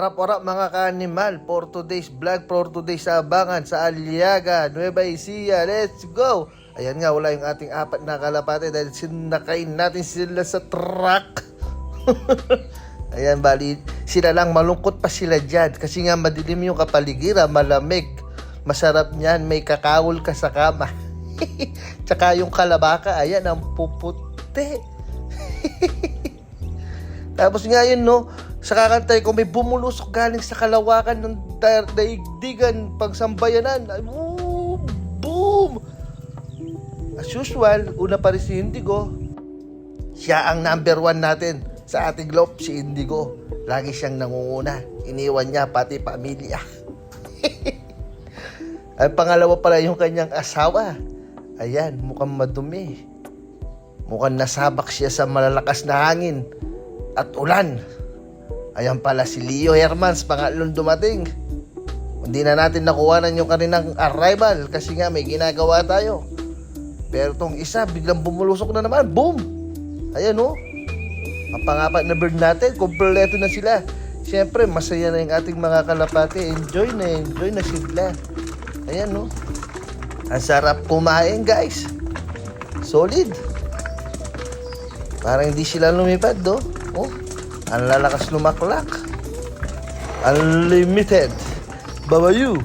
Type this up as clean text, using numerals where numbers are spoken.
Warap-warap mga ka-animal, for today's vlog, for today's abangan sa Aliaga, Nueva Ecija, let's go! Ayan nga, wala yung ating apat na kalapate dahil sinakain natin sila sa truck. Ayan, bali, sila lang, malungkot pa sila dyan kasi nga madilim yung kapaligiran, malamig. Masarap niyan, may kakawol ka sa kama. Tsaka yung kalabaka, ayan, ang puputi. Tapos nga yun, no, sa kakantay ko, may bumulusok galing sa kalawakan ng daigdigan, pagsambayanan. Boom! As usual, una pa rin si Indigo. Siya ang number 1 natin sa ating globe, si Indigo. Lagi siyang nangunguna. Iniwan niya pati pamilya. Ang pangalawa pala yung kanyang asawa. Ayan, mukhang madumi. Mukhang nasabak siya sa malalakas na hangin at ulan. Ayan pala si Leo Hermans, pangatlong dumating. Hindi na natin nakuhanan yung kaninang arrival kasi nga may ginagawa tayo. Pero tong isa, biglang bumulusok na naman. Boom! Ayan o. Ang pangapat na bird natin, kompleto na sila. Siyempre, masaya na yung ating mga kalapate. Enjoy na sila. Ayan o. Ang sarap kumain, guys. Solid. Parang hindi sila lumipad, do. Oh, ang lalakas lumaklak. Unlimited. Babayu.